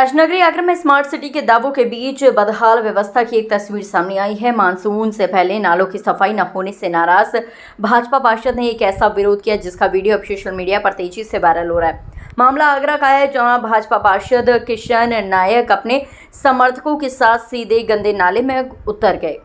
राजनगरी आगरा में smart city के दावों के बीच बदहाल व्यवस्था की एक तस्वीर सामने आई है। मानसून से पहले नालों की सफाई न होने से नाराज भाजपा पार्षद ने एक ऐसा विरोध किया जिसका वीडियो अब सोशल मीडिया पर तेजी से वायरल हो रहा है। मामला आगरा का है, जहां भाजपा पार्षद किशन नायक अपने समर्थकों के साथ सीधे गंदे नाले में उतर गए।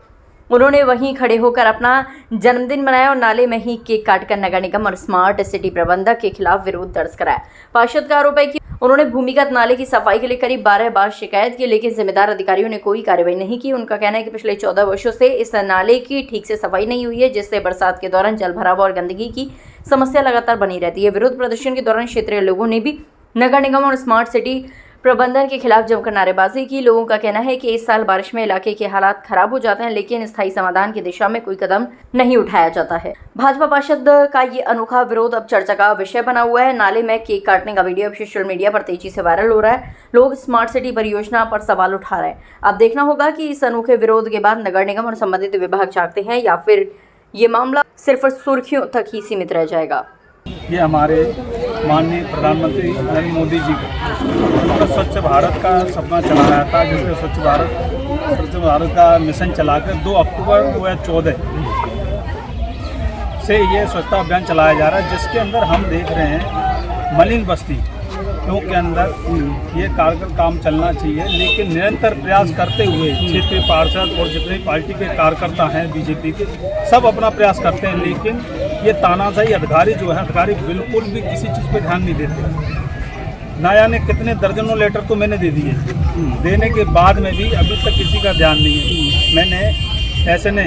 उन्होंने वहीं खड़े होकर अपना जन्मदिन मनाया और नाले में ही केक काटकर नगर निगम और स्मार्ट सिटी प्रबंधक के खिलाफ विरोध दर्ज कराया। पार्षद का आरोप है कि उन्होंने भूमिगत नाले की सफाई के लिए करीब 12 बार शिकायत की, लेकिन जिम्मेदार अधिकारियों ने कोई कार्रवाई नहीं की। उनका कहना है कि पिछले 14 वर्षों से इस नाले की ठीक से सफाई नहीं हुई है, जिससे बरसात के दौरान जल भराव और गंदगी की समस्या लगातार बनी रहती है। विरोध प्रदर्शन के दौरान क्षेत्रीय लोगों ने भी नगर निगम और स्मार्ट सिटी प्रबंधन के खिलाफ जमकर नारेबाजी की। लोगों का कहना है कि इस साल बारिश में इलाके के हालात खराब हो जाते हैं, लेकिन स्थायी समाधान की दिशा में कोई कदम नहीं उठाया जाता है। भाजपा पार्षद का ये अनोखा विरोध अब चर्चा का विषय बना हुआ है। नाले में केक काटने का वीडियो अब सोशल मीडिया पर तेजी से वायरल हो रहा है। लोग स्मार्ट सिटी परियोजना पर सवाल उठा रहे हैं। अब देखना होगा कि इस अनोखे विरोध के बाद नगर निगम और संबंधित विभाग जागते हैं या फिर ये मामला सिर्फ सुर्खियों तक ही सीमित रह जाएगा। ये हमारे माननीय प्रधानमंत्री नरेंद्र मोदी जी का स्वच्छ भारत का सपना चलाया था, जिसमें स्वच्छ भारत का मिशन चलाकर 2 अक्टूबर 2014 से ये स्वच्छता अभियान चलाया जा रहा है, जिसके अंदर हम देख रहे हैं मलिन बस्ती के अंदर ये कारगर काम चलना चाहिए, लेकिन निरंतर प्रयास करते हुए क्षेत्रीय पार्षद और जितने पार्टी के कार्यकर्ता हैं बीजेपी के, सब अपना प्रयास करते हैं, लेकिन ये तानाशाही अधिकारी जो है, अधिकारी बिल्कुल भी किसी चीज़ पे ध्यान नहीं देते। ना जाने कितने दर्जनों लेटर तो मैंने दे दिए, देने के बाद में भी अभी तक किसी का ध्यान नहीं है। मैंने ऐसे ने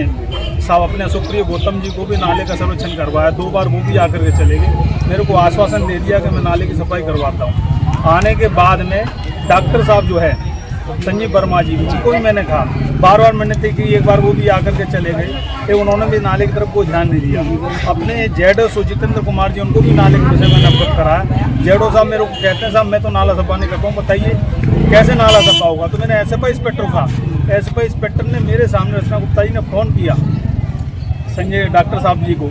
साहब अपने सुप्रिय गौतम जी को भी नाले का सर्वेक्षण करवाया, 2 बार वो भी आकर के चले गए। मेरे को आश्वासन दे दिया कि मैं नाले की सफाई करवाता हूँ। आने के बाद में डॉक्टर साहब जो है संजीव वर्मा जी, उनको भी मैंने कहा, बार मिन्नतें की, एक बार वो भी आकर के चले गए। उन्होंने भी नाले की तरफ कोई ध्यान नहीं दिया। अपने जेडो सुजितेंद्र कुमार जी, उनको भी नाले के विषय में अवगत कराया। जेडो साहब मेरे को कहते हैं, साहब मैं तो नाला सफा नहीं करता हूँ, बताइए कैसे नाला सफा होगा। तो मैंने एसएफआई इंस्पेक्टर को कहा, एसएफआई इंस्पेक्टर ने मेरे सामने रचना गुप्ता जी ने फ़ोन किया संजय डॉक्टर साहब जी को,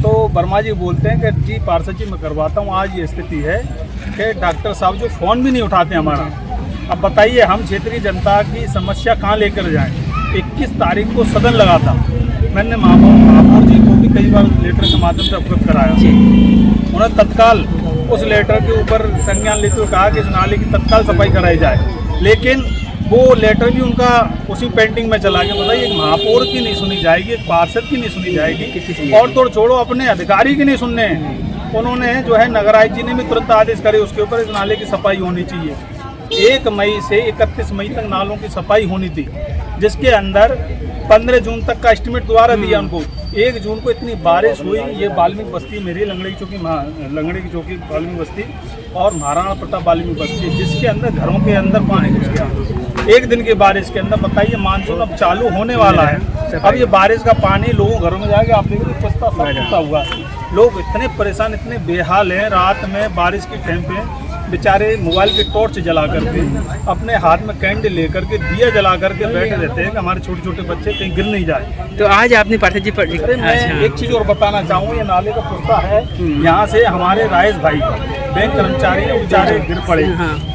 तो वर्मा जी बोलते हैं कि जी पार्षद जी मैं करवाता हूँ। आज ये स्थिति है कि डॉक्टर साहब जो फ़ोन भी नहीं उठाते हमारा। अब बताइए हम क्षेत्रीय जनता की समस्या कहाँ लेकर जाएं। 21 तारीख को सदन लगा था, मैंने महापौर जी को भी कई बार लेटर के माध्यम से अवगत कराया। उन्होंने तत्काल उस लेटर के ऊपर संज्ञान लेते हुए कहा कि इस नाले की तत्काल सफाई कराई जाए, लेकिन वो लेटर भी उनका उसी पेंटिंग में चला गया। बताइए, एक महापौर की नहीं सुनी जाएगी, एक पार्षद की नहीं सुनी जाएगी, और तो छोड़ो अपने अधिकारी की नहीं सुनने। उन्होंने जो है नगर आयुक्त जी ने भी तुरंत आदेश करे उसके ऊपर इस नाले की सफाई होनी चाहिए। 1 मई से 31 मई तक नालों की सफाई होनी थी, जिसके अंदर 15 जून तक का एस्टिमेट दोबारा दिया उनको। 1 जून को इतनी बारिश हुई, ये वाल्मीकि बस्ती मेरी लंगड़े की चौकी वाल्मीकि बस्ती और महाराणा प्रताप वाल्मीकि बस्ती, जिसके अंदर घरों के अंदर पानी घुस गया 1 दिन की बारिश के अंदर। बताइए, मानसून अब चालू होने वाला है, अब ये बारिश का पानी लोगों घरों में जाएगा। आप देखिए पछता सब हुआ, लोग इतने परेशान, इतने बेहाल हैं। रात में बारिश के टाइम पे बेचारे मोबाइल की टॉर्च जला करके, अपने हाथ में कैंडल लेकर के, दिया जला करके बैठे रहते हैं कि हमारे छोटे छोटे बच्चे कहीं गिर नहीं जाए। तो आज आपने पार्षद जी पर मैं एक चीज़ और बताना चाहूँ, ये नाले का पुस्ता है, यहाँ से हमारे राइस भाई बैंक कर्मचारी बेचारे गिर पड़े।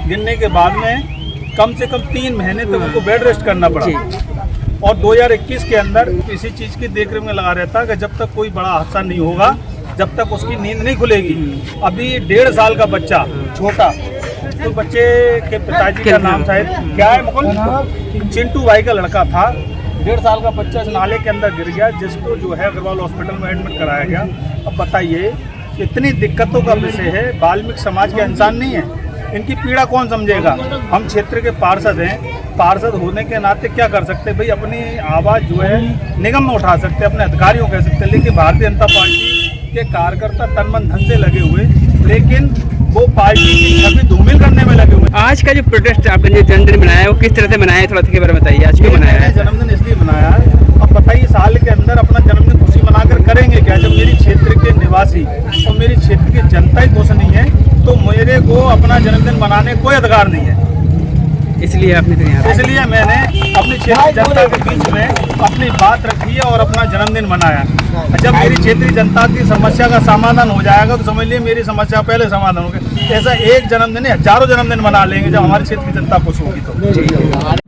गिरने के बाद में कम से कम 3 महीने तक उनको बेड रेस्ट करना पड़ा। और 2021 के अंदर किसी चीज़ की देखरेख में लगा रहता कि जब तक कोई बड़ा हादसा नहीं होगा, जब तक उसकी नींद नहीं खुलेगी। अभी 1.5 साल का बच्चा छोटा, तो बच्चे के पिताजी का नाम शायद क्या है, मुकुल चिंटू भाई का लड़का था। 1.5 साल का बच्चा इस नाले के अंदर गिर गया, जिसको जो है अग्रवाल हॉस्पिटल में एडमिट कराया गया। अब बताइए, इतनी दिक्कतों का विषय है, वाल्मीकि समाज के इंसान नहीं है, इनकी पीड़ा कौन समझेगा। हम क्षेत्र के पार्षद हैं, पार्षद होने के नाते क्या कर सकते हैं भाई, अपनी आवाज़ जो है निगम में उठा सकते हैं, अपने अधिकारियों कह सकते हैं, लेकिन भारतीय जनता पार्टी के कार्यकर्ता तन मन धन से लगे हुए, लेकिन वो पार्टी की छवि धूमिल करने में लगे हुए। आज का जो प्रोटेस्ट आपने जो जन्मदिन मनाया है, वो किस तरह से मनाया है, थोड़ा सा के बारे में बताइए। आज क्यों मनाया है? जन्मदिन इसलिए मनाया है, अब बताइए साल के अंदर अपना जन्मदिन खुशी मनाकर करेंगे क्या, जब मेरी क्षेत्र के निवासी और मेरी क्षेत्र की जनता ही खुश नहीं है, तो मेरे को अपना जन्मदिन मनाने कोई अधिकार नहीं है। इसलिए आपने तो यहाँ इसलिए मैंने अपनी क्षेत्रीय जनता के बीच में अपनी बात रखी है और अपना जन्मदिन मनाया। जब मेरी क्षेत्रीय जनता की समस्या का समाधान हो जाएगा तो समझ लिए मेरी समस्या पहले समाधान हो गई। ऐसा एक जन्मदिन नहीं, हजारों जन्मदिन मना लेंगे जब हमारी क्षेत्र की जनता खुश होगी तो।